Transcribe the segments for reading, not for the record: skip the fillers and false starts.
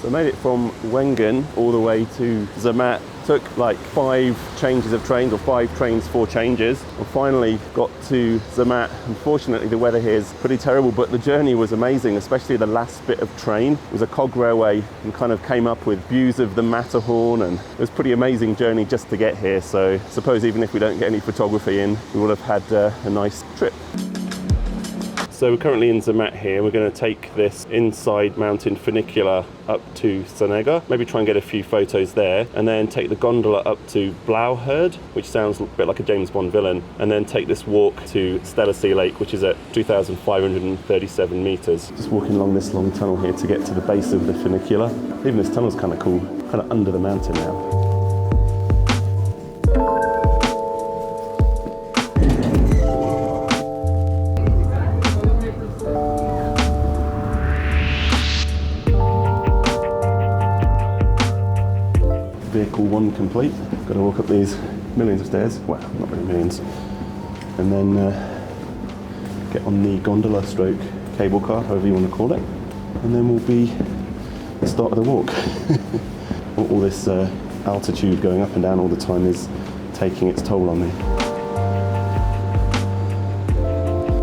So I made it from Wengen all the way to Zermatt. Took like 5 changes of trains, or 5 trains, 4 changes. And finally got to Zermatt. Unfortunately, the weather here is pretty terrible, but the journey was amazing, especially the last bit of train. It was a cog railway and kind of came up with views of the Matterhorn, and it was a pretty amazing journey just to get here. So I suppose even if we don't get any photography in, we will have had a nice trip. So we're currently in Zermatt here. We're going to take this inside mountain funicular up to Sanega, maybe try and get a few photos there, and then take the gondola up to Blauherd, which sounds a bit like a James Bond villain, and then take this walk to Stellasea Lake, which is at 2,537 metres. Just walking along this long tunnel here to get to the base of the funicular. Even this tunnel's kind of cool, kind of under the mountain now. Vehicle 1 complete. Got to walk up these millions of stairs, well, not really millions, and then get on the gondola stroke cable car, however you want to call it, and then we'll be the start of the walk. All this altitude going up and down all the time is taking its toll on me.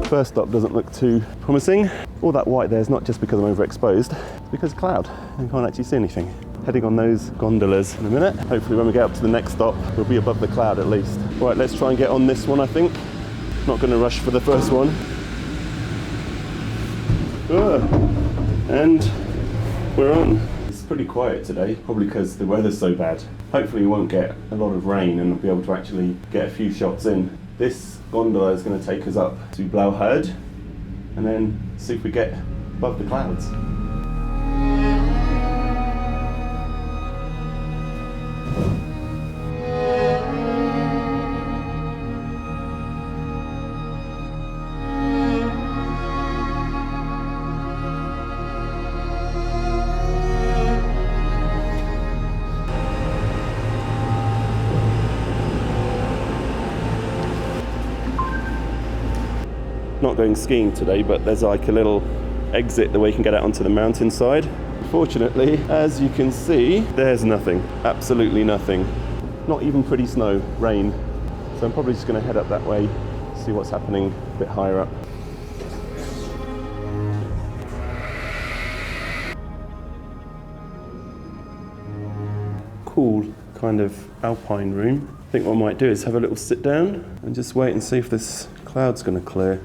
First stop doesn't look too promising. All that white there is not just because I'm overexposed, it's because of cloud. I can't actually see anything. Heading on those gondolas in a minute. Hopefully when we get up to the next stop, we'll be above the cloud at least. Right, let's try and get on this one, I think. Not going to rush for the first one. And we're on. It's pretty quiet today, probably because the weather's so bad. Hopefully we won't get a lot of rain and we'll be able to actually get a few shots in. This gondola is going to take us up to Blauherd and then see if we get above the clouds. Not going skiing today, but there's like a little exit the way you can get out onto the mountainside. Fortunately, as you can see, there's nothing, absolutely nothing. Not even pretty snow, rain. So I'm probably just going to head up that way, see what's happening a bit higher up. Cool kind of alpine room. I think what I might do is have a little sit down and just wait and see if this cloud's going to clear.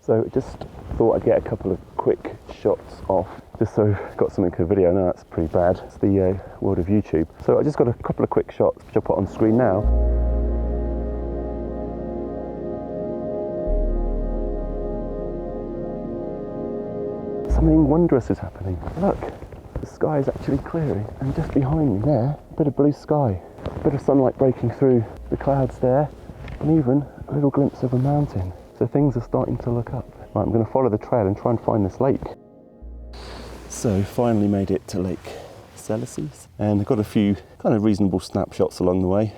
So just thought I'd get a couple of quick shots off, just so I've got something for the video. No, that's pretty bad. It's the world of YouTube. So I just got a couple of quick shots, which I'll put on screen now. Something wondrous is happening. Look, the sky is actually clearing, and just behind me there, a bit of blue sky, a bit of sunlight breaking through the clouds there, and even a little glimpse of a mountain. So things are starting to look up. Right, I'm going to follow the trail and try and find this lake. So finally made it to Lake Stellasea, and I've got a few kind of reasonable snapshots along the way.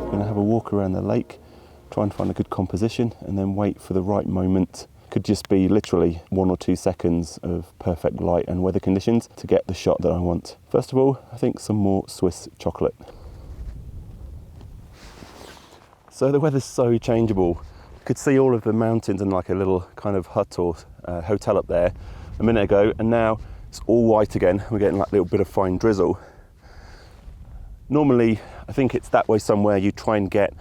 I'm going to have a walk around the lake, try and find a good composition, and then wait for the right moment. Could just be literally 1 or 2 seconds of perfect light and weather conditions to get the shot that I want. First of all, I think some more Swiss chocolate. So the weather's so changeable. You could see all of the mountains and like a little kind of hut or hotel up there a minute ago, and now it's all white again. We're getting like a little bit of fine drizzle. Normally, I think it's that way somewhere, you try and get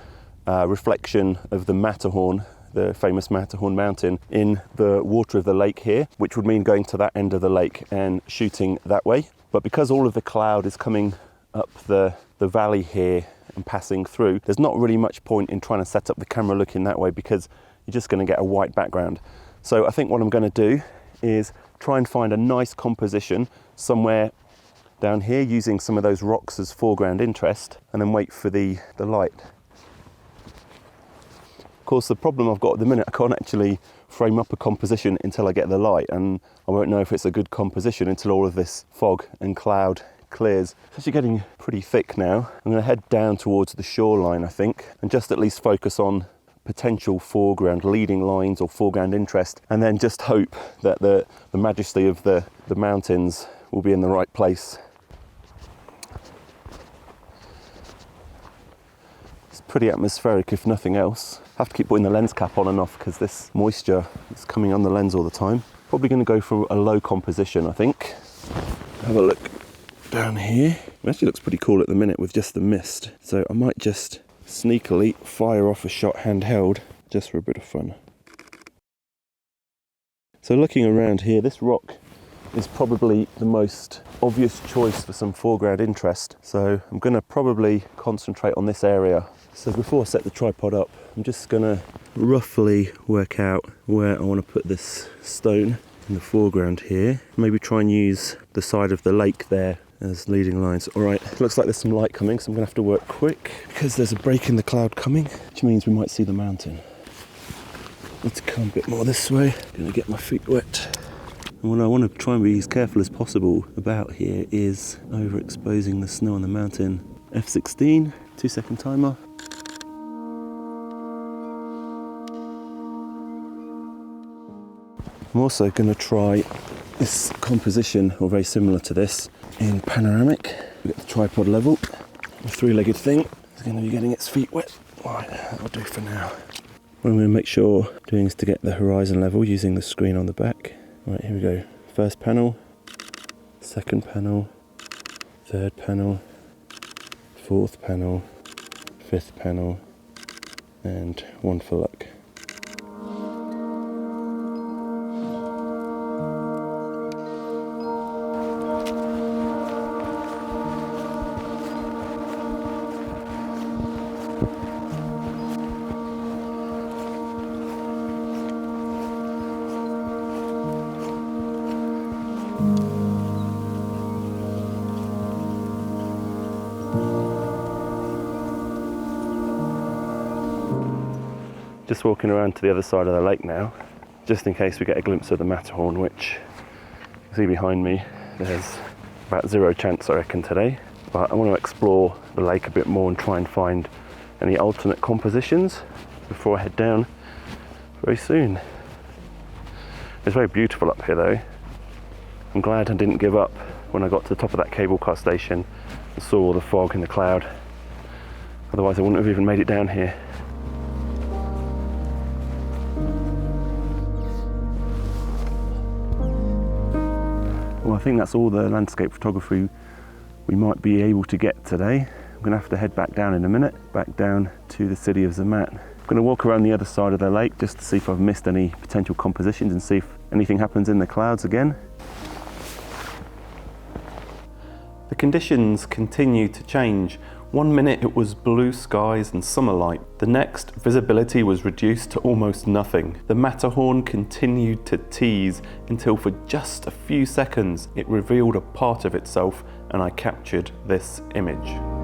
a reflection of the Matterhorn, the famous Matterhorn mountain, in the water of the lake here, which would mean going to that end of the lake and shooting that way. But because all of the cloud is coming up the valley here and passing through, there's not really much point in trying to set up the camera looking that way because you're just going to get a white background. So I think what I'm going to do is try and find a nice composition somewhere down here using some of those rocks as foreground interest, and then wait for the light. Of course, the problem I've got at the minute, I can't actually frame up a composition until I get the light, and I won't know if it's a good composition until all of this fog and cloud clears. It's actually getting pretty thick now. I'm going to head down towards the shoreline, I think, and just at least focus on potential foreground leading lines or foreground interest, and then just hope that the majesty of the mountains will be in the right place. It's pretty atmospheric if nothing else. I have to keep putting the lens cap on and off because this moisture is coming on the lens all the time. Probably going to go for a low composition, I think. Have a look down here. It actually looks pretty cool at the minute with just the mist. So I might just sneakily fire off a shot handheld just for a bit of fun. So looking around here, this rock is probably the most obvious choice for some foreground interest. So I'm going to probably concentrate on this area. So before I set the tripod up, I'm just going to roughly work out where I want to put this stone in the foreground here. Maybe try and use the side of the lake there as leading lines. All right, looks like there's some light coming, so I'm going to have to work quick because there's a break in the cloud coming, which means we might see the mountain. Need to come a bit more this way. Going to get my feet wet. And what I want to try and be as careful as possible about here is overexposing the snow on the mountain. F16, 2-second timer. I'm also going to try this composition, or very similar to this, in panoramic. We get the tripod level. The three-legged thing is going to be getting its feet wet. Right, that'll do for now. What I'm going to make sure doing is to get the horizon level using the screen on the back. Right, here we go. First panel, second panel, third panel, fourth panel, fifth panel, and one for luck. Just walking around to the other side of the lake now, just in case we get a glimpse of the Matterhorn, which you see behind me. There's about 0 chance, I reckon, today. But I want to explore the lake a bit more and try and find any alternate compositions before I head down very soon. It's very beautiful up here though. I'm glad I didn't give up when I got to the top of that cable car station and saw all the fog and the cloud. Otherwise I wouldn't have even made it down here. Well, I think that's all the landscape photography we might be able to get today. I'm going to have to head back down in a minute, back down to the city of Zermatt. I'm going to walk around the other side of the lake just to see if I've missed any potential compositions and see if anything happens in the clouds again. The conditions continue to change. 1 minute it was blue skies and summer light. The next, visibility was reduced to almost nothing. The Matterhorn continued to tease until for just a few seconds it revealed a part of itself and I captured this image.